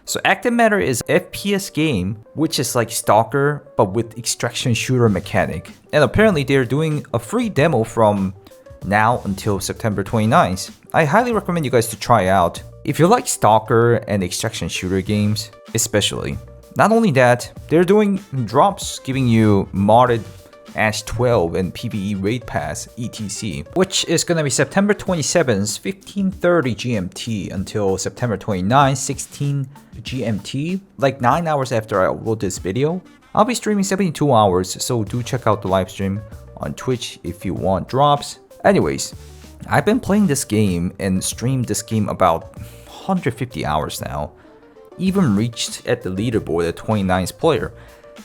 So Active Matter is a FPS game, which is like Stalker, but with extraction shooter mechanic. And apparently they're doing a free demo from now until September 29th. I highly recommend you guys to try out. If you like Stalker and extraction shooter games, especially. Not only that, they're doing drops giving you modded Ash 12 and PvE Raid Pass etc, which is gonna be September 27th, 15:30 GMT until September 29th, 16 GMT, like 9 hours after I upload this video. I'll be streaming 72 hours, so do check out the live stream on Twitch if you want drops. Anyways, I've been playing this game and streamed this game about 150 hours now. Even reached at the leaderboard at 29th player.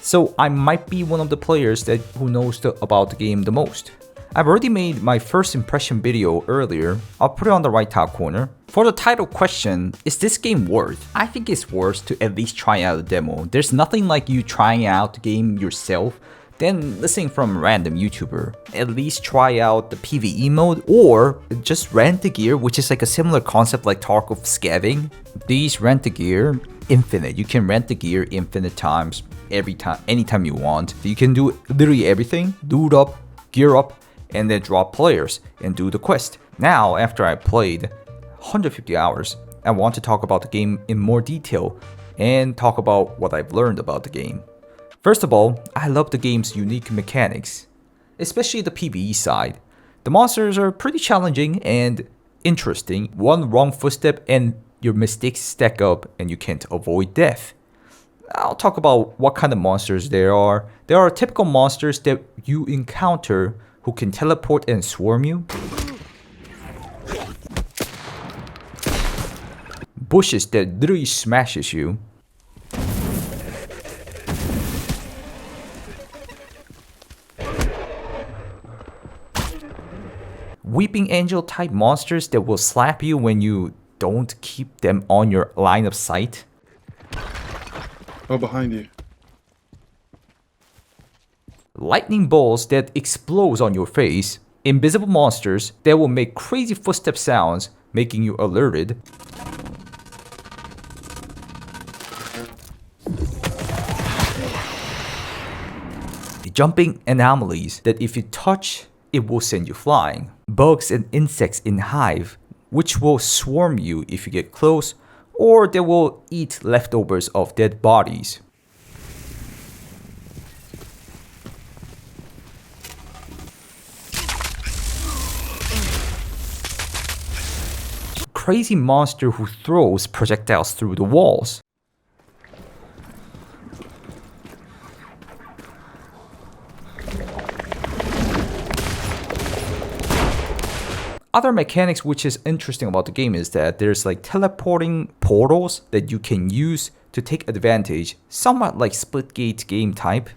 So I might be one of the players who knows about the game the most. I've already made my first impression video earlier. I'll put it on the right top corner. For the title question, is this game worth? I think it's worth to at least try out a demo. There's nothing like you trying out the game yourself than listening from a random YouTuber. At least try out the PvE mode or just rent the gear, which is like a similar concept like Tarkov scavving. These rent the gear infinite. You can rent the gear infinite times, every time, anytime you want. You can do literally everything, loot up, gear up, and then drop players and do the quest. Now, after I played 150 hours, I want to talk about the game in more detail and talk about what I've learned about the game. First of all, I love the game's unique mechanics, especially the PvE side. The monsters are pretty challenging and interesting. One wrong footstep and your mistakes stack up and you can't avoid death. I'll talk about what kind of monsters there are. There are typical monsters that you encounter who can teleport and swarm you. Bushes that literally smashes you. Weeping Angel type monsters that will slap you when you don't keep them on your line of sight. Oh, behind you. Lightning balls that explodes on your face. Invisible monsters that will make crazy footstep sounds, making you alerted. Jumping anomalies that if you touch, it will send you flying. Bugs and insects in hive, which will swarm you if you get close, or they will eat leftovers of dead bodies. Crazy monster who throws projectiles through the walls. Other mechanics which is interesting about the game is that there's like teleporting portals that you can use to take advantage, somewhat like Splitgate game type.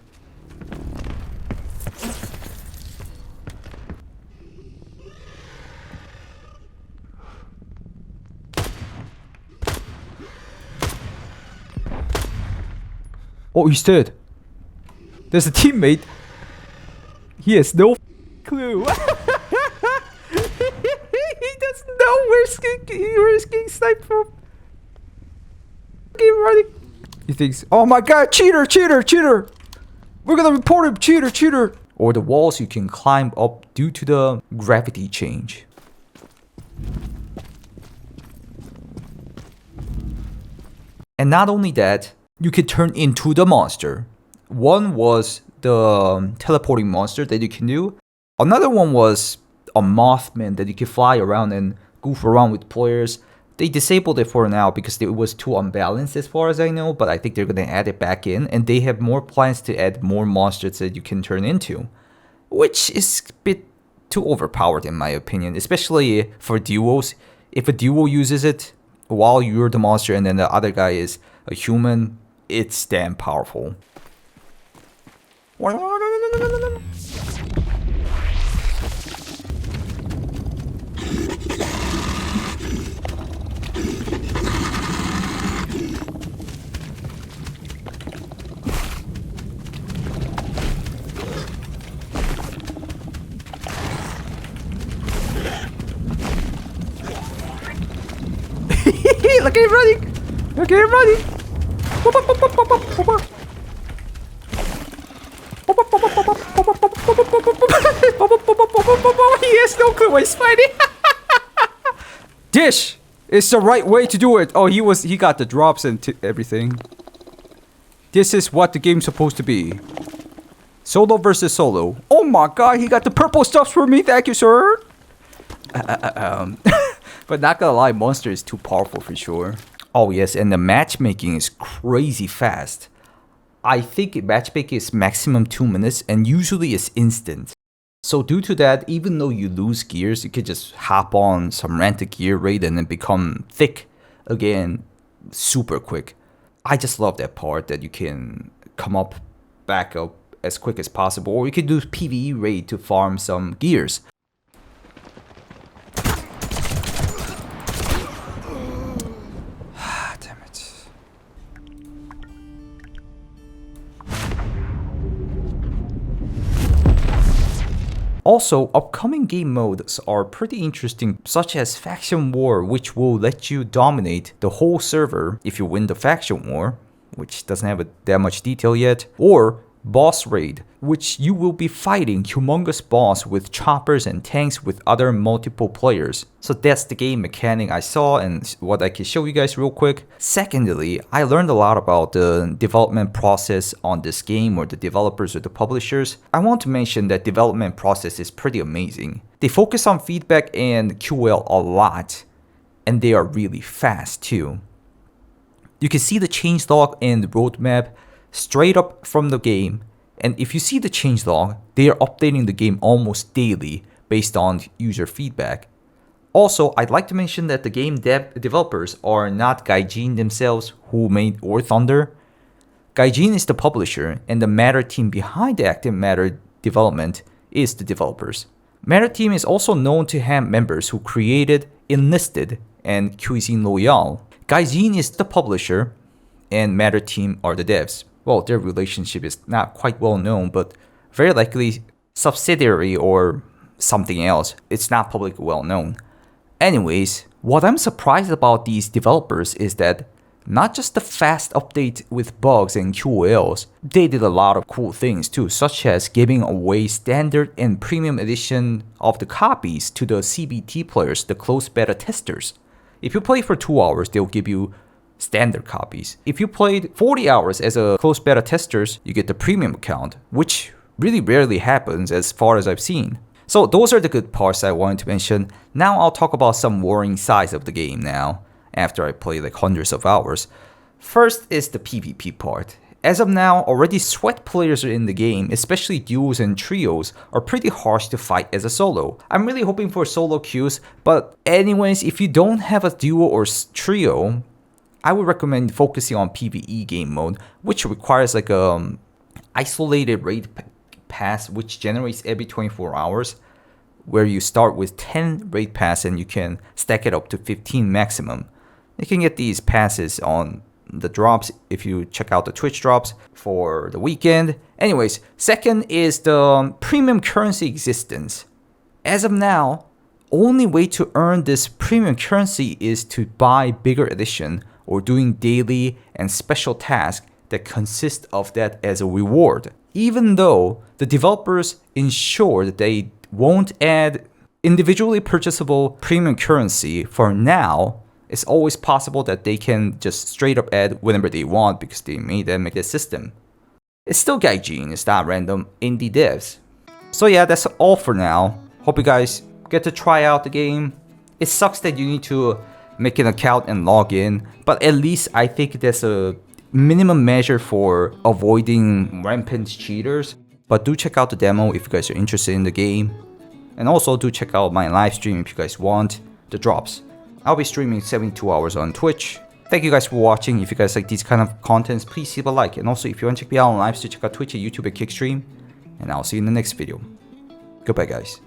Oh, he's dead. There's a teammate. He has no clue. He doesn't know where he's getting sniped from. Keep running. He thinks, oh my god, cheater, cheater, cheater. We're gonna report him, cheater, cheater. Or the walls you can climb up due to the gravity change. And not only that, you can turn into the monster. One was the teleporting monster that you can do. Another one was a Mothman that you can fly around and goof around with players. They disabled it for now because it was too unbalanced as far as I know, but I think they're going to add it back in, and they have more plans to add more monsters that you can turn into, which is a bit too overpowered in my opinion, especially for duos. If a duo uses it while you're the monster and then the other guy is a human, it's damn powerful. Look at him running! Okay, ready. He has no clue what he's fighting. Dish is the right way to do it. Oh, he got the drops and everything. This is what the game's supposed to be. Solo versus solo. Oh my god, he got the purple stuff for me. Thank you, sir. But not gonna lie, Monster is too powerful for sure. Oh yes, and the matchmaking is crazy fast. I think matchmaking is maximum 2 minutes and usually it's instant. So due to that, even though you lose gears, you could just hop on some random gear raid and then become thick again super quick. I just love that part that you can come up, back up as quick as possible, or you can do PvE raid to farm some gears. Damn it. Also, upcoming game modes are pretty interesting, such as Faction War, which will let you dominate the whole server if you win the Faction War, which doesn't have that much detail yet, or Boss Raid, which you will be fighting humongous boss with choppers and tanks with other multiple players. So that's the game mechanic I saw and what I can show you guys real quick. Secondly, I learned a lot about the development process on this game, or the developers or the publishers. I want to mention that development process is pretty amazing. They focus on feedback and QL a lot, and they are really fast too. You can see the changelog and the roadmap straight up from the game, and if you see the changelog, they are updating the game almost daily based on user feedback. Also, I'd like to mention that the game developers are not Gaijin themselves who made War Thunder. Gaijin is the publisher, and the Matter team behind the Active Matter development is the developers. Matter team is also known to have members who created Enlisted and Cuisine Royale. Gaijin is the publisher, and Matter team are the devs. Well, their relationship is not quite well known, but very likely subsidiary or something else. It's not publicly well known. Anyways, what I'm surprised about these developers is that not just the fast update with bugs and QOLs, they did a lot of cool things too, such as giving away standard and premium edition of the copies to the CBT players, the closed beta testers. If you play for 2 hours, they'll give you standard copies. If you played 40 hours as a closed beta testers, you get the premium account, which really rarely happens as far as I've seen. So those are the good parts I wanted to mention. Now I'll talk about some worrying sides of the game now, after I play like hundreds of hours. First is the PvP part. As of now, already sweat players are in the game, especially duos and trios are pretty harsh to fight as a solo. I'm really hoping for solo queues, but anyways, if you don't have a duo or trio, I would recommend focusing on PvE game mode, which requires like a isolated raid pass, which generates every 24 hours, where you start with 10 raid pass and you can stack it up to 15 maximum. You can get these passes on the drops if you check out the Twitch drops for the weekend. Anyways, second is the premium currency existence. As of now, only way to earn this premium currency is to buy bigger edition or doing daily and special tasks that consist of that as a reward. Even though the developers ensure that they won't add individually purchasable premium currency for now, it's always possible that they can just straight up add whenever they want because they made them make this system. It's still Gaijin, it's not random indie devs. So yeah, that's all for now. Hope you guys get to try out the game. It sucks that you need to make an account and log in, but at least I think there's a minimum measure for avoiding rampant cheaters. But do check out the demo if you guys are interested in the game, and also do check out my live stream if you guys want the drops. I'll be streaming 72 hours on Twitch. Thank you guys for watching. If you guys like these kind of contents, please leave a like, and also if you want to check me out on live stream, check out Twitch, YouTube, and Kickstream, and I'll see you in the next video. Goodbye guys.